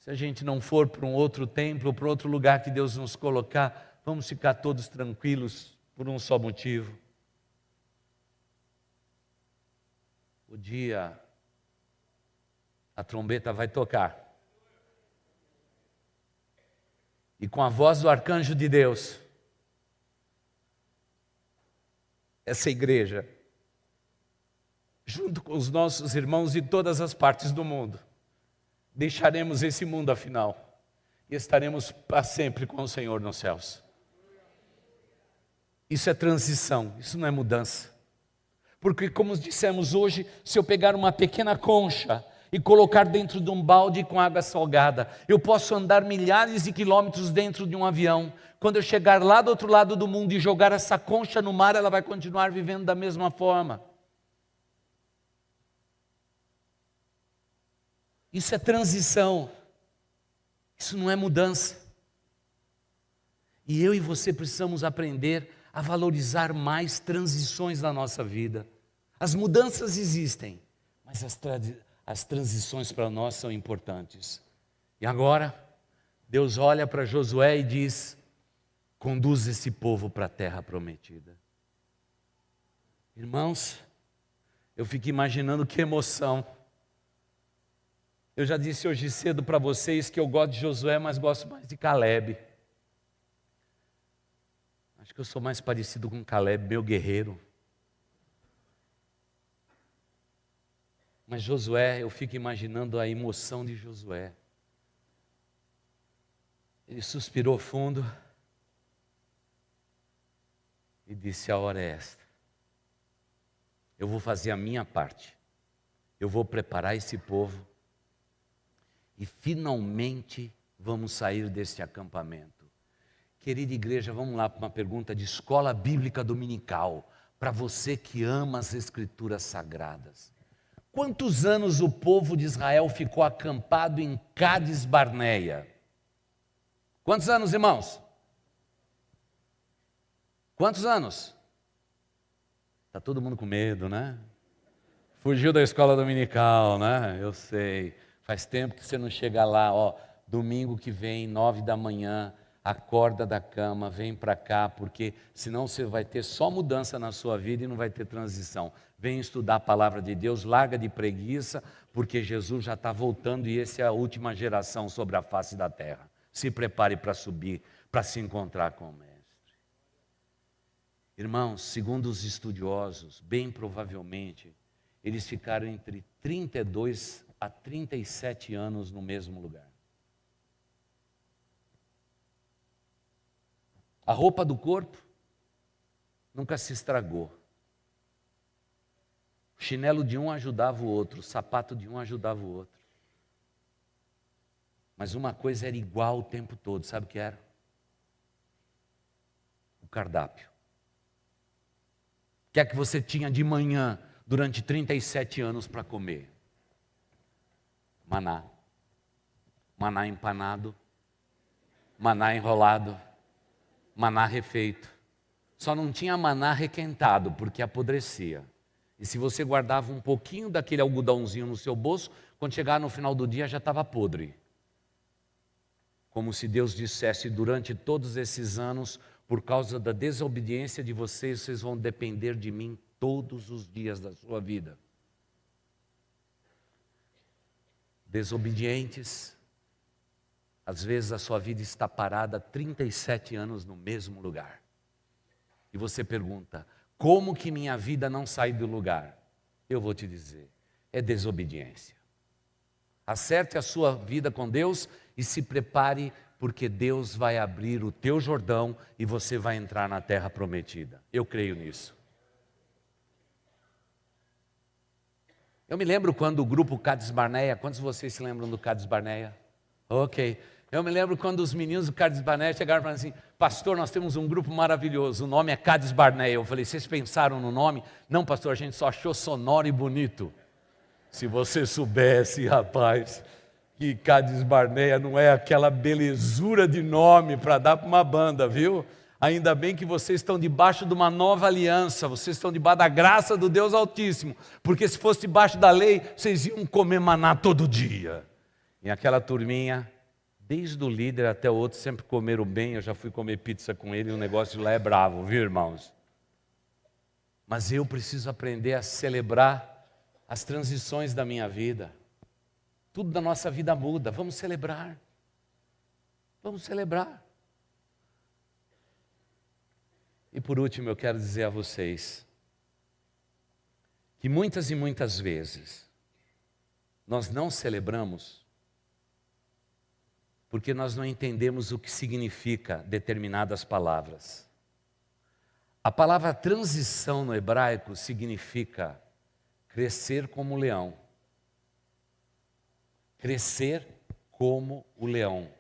se a gente não for para um outro templo, para outro lugar que Deus nos colocar, vamos ficar todos tranquilos por um só motivo. O dia a trombeta vai tocar. E com a voz do arcanjo de Deus, essa igreja, junto com os nossos irmãos de todas as partes do mundo, deixaremos esse mundo afinal e estaremos para sempre com o Senhor nos céus. Isso é transição, isso não é mudança. Porque como dissemos hoje, se eu pegar uma pequena concha e colocar dentro de um balde com água salgada, eu posso andar milhares de quilômetros dentro de um avião. Quando eu chegar lá do outro lado do mundo e jogar essa concha no mar, ela vai continuar vivendo da mesma forma. Isso é transição. Isso não é mudança. E eu e você precisamos aprender a valorizar mais transições na nossa vida. As mudanças existem, mas as transições para nós são importantes. E agora, Deus olha para Josué e diz, conduz esse povo para a terra prometida. Irmãos, eu fico imaginando que emoção. Eu já disse hoje cedo para vocês que eu gosto de Josué, mas gosto mais de Caleb. Acho que eu sou mais parecido com Caleb, meu guerreiro. Mas Josué, eu fico imaginando a emoção de Josué. Ele suspirou fundo e disse: a hora é esta. Eu vou fazer a minha parte. Eu vou preparar esse povo. E finalmente vamos sair deste acampamento. Querida igreja, vamos lá para uma pergunta de escola bíblica dominical. Para você que ama as escrituras sagradas. Quantos anos o povo de Israel ficou acampado em Cádiz Barneia? Quantos anos, irmãos? Quantos anos? Está todo mundo com medo, né? Fugiu da escola dominical, né? Eu sei. Faz tempo que você não chega lá, ó. Domingo que vem, 9 da manhã, acorda da cama, vem para cá, porque senão você vai ter só mudança na sua vida e não vai ter transição. Vem estudar a palavra de Deus, larga de preguiça, porque Jesus já está voltando e essa é a última geração sobre a face da terra. Se prepare para subir, para se encontrar com o Mestre. Irmãos, segundo os estudiosos, bem provavelmente, eles ficaram entre 32 a 37 anos no mesmo lugar. A roupa do corpo nunca se estragou. O chinelo de um ajudava o outro, o sapato de um ajudava o outro. Mas uma coisa era igual o tempo todo, sabe o que era? O cardápio. O que é que você tinha de manhã durante 37 anos para comer? Maná. Maná empanado. Maná enrolado. Maná refeito. Só não tinha maná requentado, porque apodrecia. E se você guardava um pouquinho daquele algodãozinho no seu bolso, quando chegar no final do dia já estava podre. Como se Deus dissesse: durante todos esses anos, por causa da desobediência de vocês, vocês vão depender de mim todos os dias da sua vida. Desobedientes, às vezes a sua vida está parada há 37 anos no mesmo lugar. E você pergunta: como que minha vida não sai do lugar? Eu vou te dizer: é desobediência. Acerte a sua vida com Deus e se prepare, porque Deus vai abrir o teu Jordão e você vai entrar na terra prometida. Eu creio nisso. Eu me lembro quando o grupo Cádiz Barneia, quantos de vocês se lembram do Cádiz Barneia? Ok. Eu me lembro quando os meninos do Cádiz Barneia chegaram e falaram assim: pastor, nós temos um grupo maravilhoso, o nome é Cádiz Barneia. Eu falei: vocês pensaram no nome? Não, pastor, a gente só achou sonoro e bonito. Se você soubesse, rapaz, que Cádiz Barneia não é aquela belezura de nome para dar para uma banda, viu? Ainda bem que vocês estão debaixo de uma nova aliança, vocês estão debaixo da graça do Deus Altíssimo, porque se fosse debaixo da lei, vocês iam comer maná todo dia. E aquela turminha, desde o líder até o outro, sempre comeram bem. Eu já fui comer pizza com ele e o negócio lá é bravo, viu, irmãos? Mas eu preciso aprender a celebrar as transições da minha vida. Tudo da nossa vida muda, vamos celebrar. Vamos celebrar. E por último, eu quero dizer a vocês que muitas e muitas vezes nós não celebramos porque nós não entendemos o que significa determinadas palavras. A palavra transição no hebraico significa crescer como o leão. Crescer como o leão.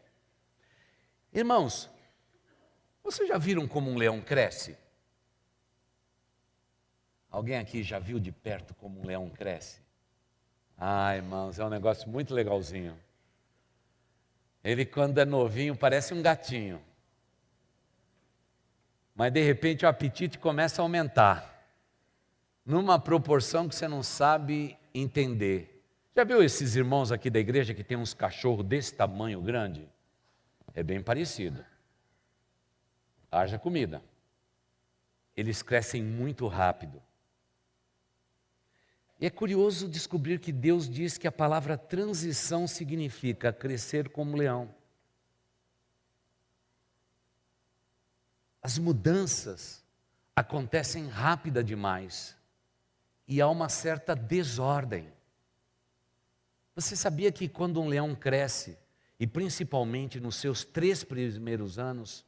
Irmãos, vocês já viram como um leão cresce? Alguém aqui já viu de perto como um leão cresce? Ah, irmãos, é um negócio muito legalzinho. Ele, quando é novinho, parece um gatinho. Mas, de repente, o apetite começa a aumentar. Numa proporção que você não sabe entender. Já viu esses irmãos aqui da igreja que tem uns cachorros desse tamanho grande? É bem parecido. Haja comida. Eles crescem muito rápido. E é curioso descobrir que Deus diz que a palavra transição significa crescer como leão. As mudanças acontecem rápida demais e há uma certa desordem. Você sabia que quando um leão cresce, e principalmente nos seus 3 primeiros anos,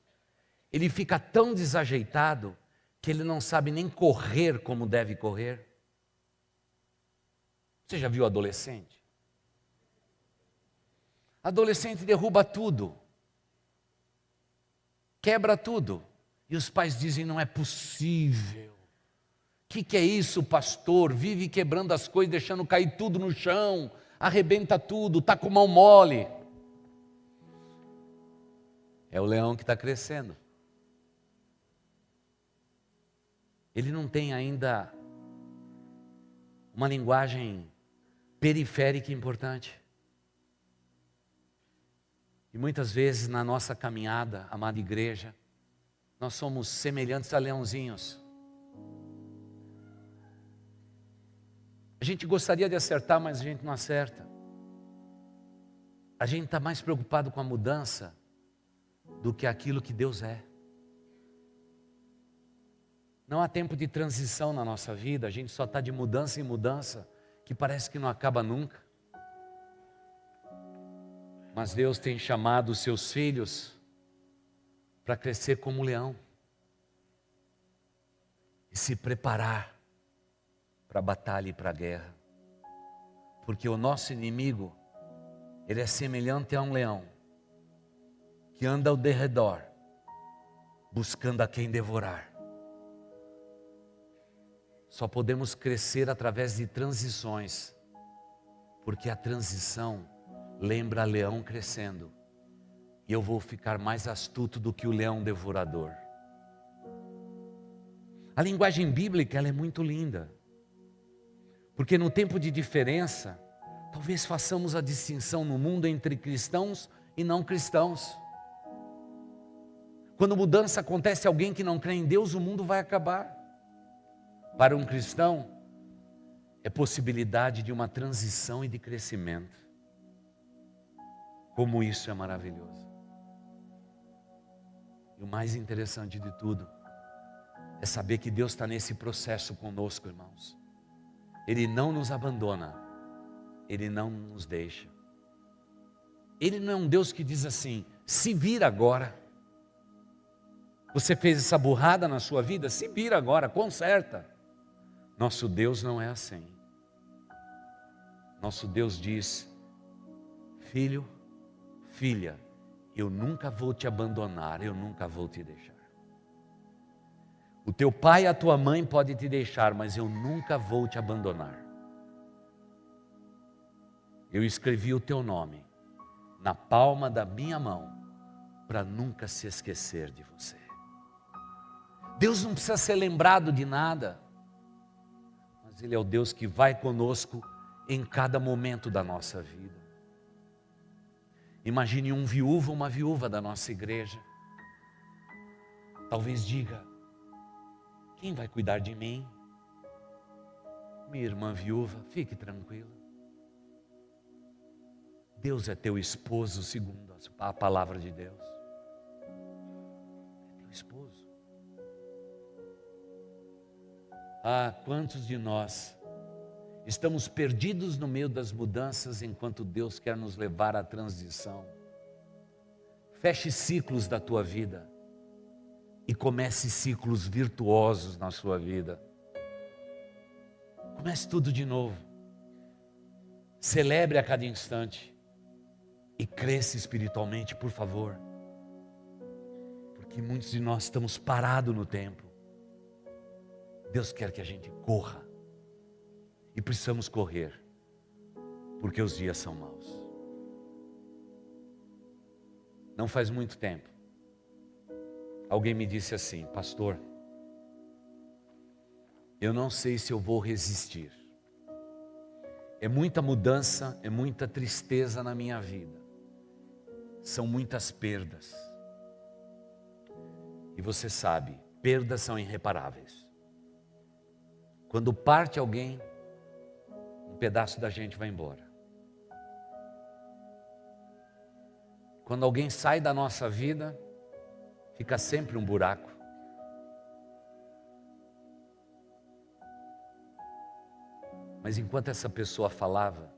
ele fica tão desajeitado que ele não sabe nem correr como deve correr? Você já viu adolescente? Adolescente derruba tudo, quebra tudo, e os pais dizem: não é possível. O que é isso, pastor? Vive quebrando as coisas, deixando cair tudo no chão, arrebenta tudo, está com mão mole. É o leão que está crescendo. Ele não tem ainda uma linguagem periférica importante. E muitas vezes na nossa caminhada, amada igreja, nós somos semelhantes a leãozinhos. A gente gostaria de acertar, mas a gente não acerta. A gente está mais preocupado com a mudança do que aquilo que Deus é. Não há tempo de transição na nossa vida, a gente só está de mudança em mudança, que parece que não acaba nunca. Mas Deus tem chamado os seus filhos para crescer como leão e se preparar para a batalha e para a guerra. Porque o nosso inimigo, ele é semelhante a um leão que anda ao derredor, buscando a quem devorar. Só podemos crescer através de transições, porque a transição lembra leão crescendo, e eu vou ficar mais astuto do que o leão devorador. A linguagem bíblica, ela é muito linda, porque no tempo de diferença, talvez façamos a distinção no mundo entre cristãos e não cristãos. Quando mudança acontece, alguém que não crê em Deus, o mundo vai acabar. Para um cristão, é possibilidade de uma transição e de crescimento. Como isso é maravilhoso. E o mais interessante de tudo, é saber que Deus está nesse processo conosco, irmãos. Ele não nos abandona, Ele não nos deixa. Ele não é um Deus que diz assim: se vira agora. Você fez essa burrada na sua vida? Se vira agora, conserta. Nosso Deus não é assim. Nosso Deus diz: filho, filha, eu nunca vou te abandonar, eu nunca vou te deixar. O teu pai e a tua mãe podem te deixar, mas eu nunca vou te abandonar. Eu escrevi o teu nome na palma da minha mão, para nunca se esquecer de você. Deus não precisa ser lembrado de nada, mas Ele é o Deus que vai conosco em cada momento da nossa vida. Imagine um viúvo, uma viúva da nossa igreja. Talvez diga: quem vai cuidar de mim? Minha irmã viúva, fique tranquila. Deus é teu esposo, segundo a palavra de Deus. É teu esposo. Ah, quantos de nós estamos perdidos no meio das mudanças, enquanto Deus quer nos levar à transição. Feche ciclos da tua vida e comece ciclos virtuosos na sua vida. Comece tudo de novo. Celebre a cada instante e cresça espiritualmente, por favor. Porque muitos de nós estamos parados no tempo. Deus quer que a gente corra. E precisamos correr, porque os dias são maus. Não faz muito tempo, alguém me disse assim: pastor, eu não sei se eu vou resistir. É muita mudança, é muita tristeza na minha vida. São muitas perdas. E você sabe, perdas são irreparáveis. Quando parte alguém, pedaço da gente vai embora. Quando alguém sai da nossa vida, fica sempre um buraco. Mas enquanto essa pessoa falava,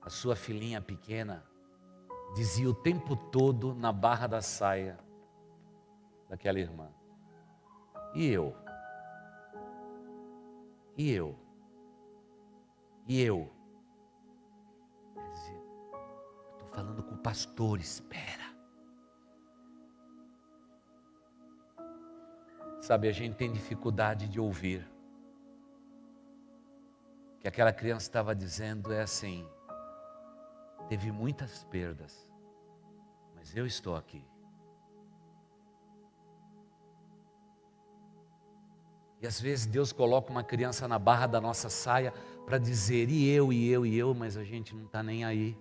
a sua filhinha pequena dizia o tempo todo na barra da saia daquela irmã: e eu? E eu? E eu? Quer dizer, estou falando com o pastor, espera. Sabe, a gente tem dificuldade de ouvir. O que aquela criança estava dizendo é assim: teve muitas perdas, mas eu estou aqui. E às vezes Deus coloca uma criança na barra da nossa saia para dizer e eu, mas a gente não está nem aí,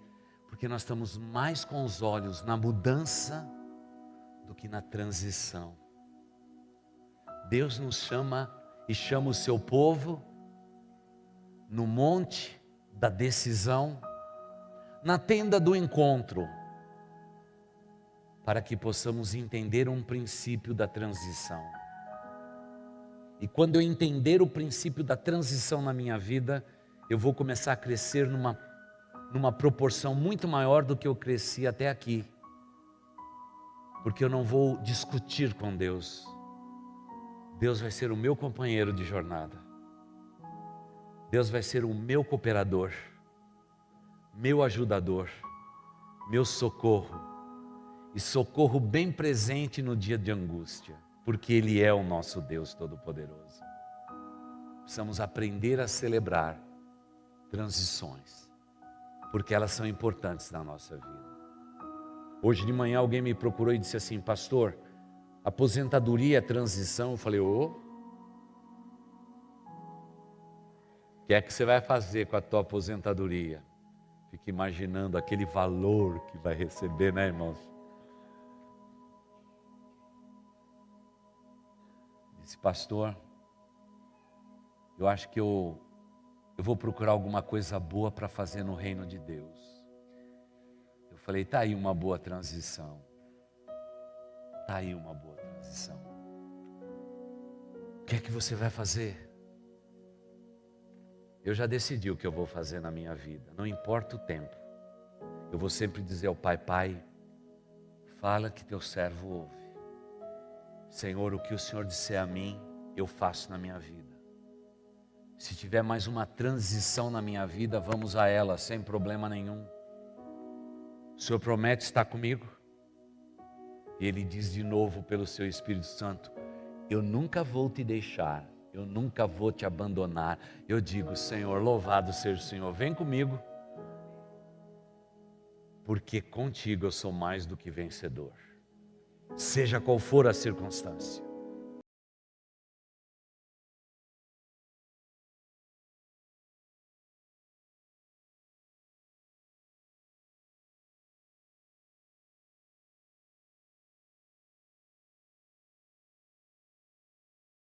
porque nós estamos mais com os olhos na mudança do que na transição. Deus nos chama e chama o seu povo no monte da decisão, na tenda do encontro, para que possamos entender um princípio da transição. E quando eu entender o princípio da transição na minha vida, eu vou começar a crescer numa proporção muito maior do que eu cresci até aqui. Porque eu não vou discutir com Deus. Deus vai ser o meu companheiro de jornada. Deus vai ser o meu cooperador, meu ajudador, meu socorro. E socorro bem presente no dia de angústia. Porque Ele é o nosso Deus Todo-Poderoso. Precisamos aprender a celebrar transições, porque elas são importantes na nossa vida. Hoje de manhã alguém me procurou e disse assim: pastor, aposentadoria é transição? Eu falei: o que é que você vai fazer com a tua aposentadoria? Fique imaginando aquele valor que vai receber, né, irmãos? Disse: pastor, eu acho que eu vou procurar alguma coisa boa para fazer no reino de Deus. Eu falei: está aí uma boa transição. Está aí uma boa transição. O que é que você vai fazer? Eu já decidi o que eu vou fazer na minha vida, não importa o tempo. Eu vou sempre dizer ao Pai: Pai, fala que teu servo ouve. Senhor, o que o Senhor disser a mim, eu faço na minha vida. Se tiver mais uma transição na minha vida, vamos a ela, sem problema nenhum. O Senhor promete estar comigo? E Ele diz de novo pelo seu Espírito Santo: eu nunca vou te deixar, eu nunca vou te abandonar. Eu digo: Senhor, louvado seja o Senhor, vem comigo. Porque contigo eu sou mais do que vencedor. Seja qual for a circunstância.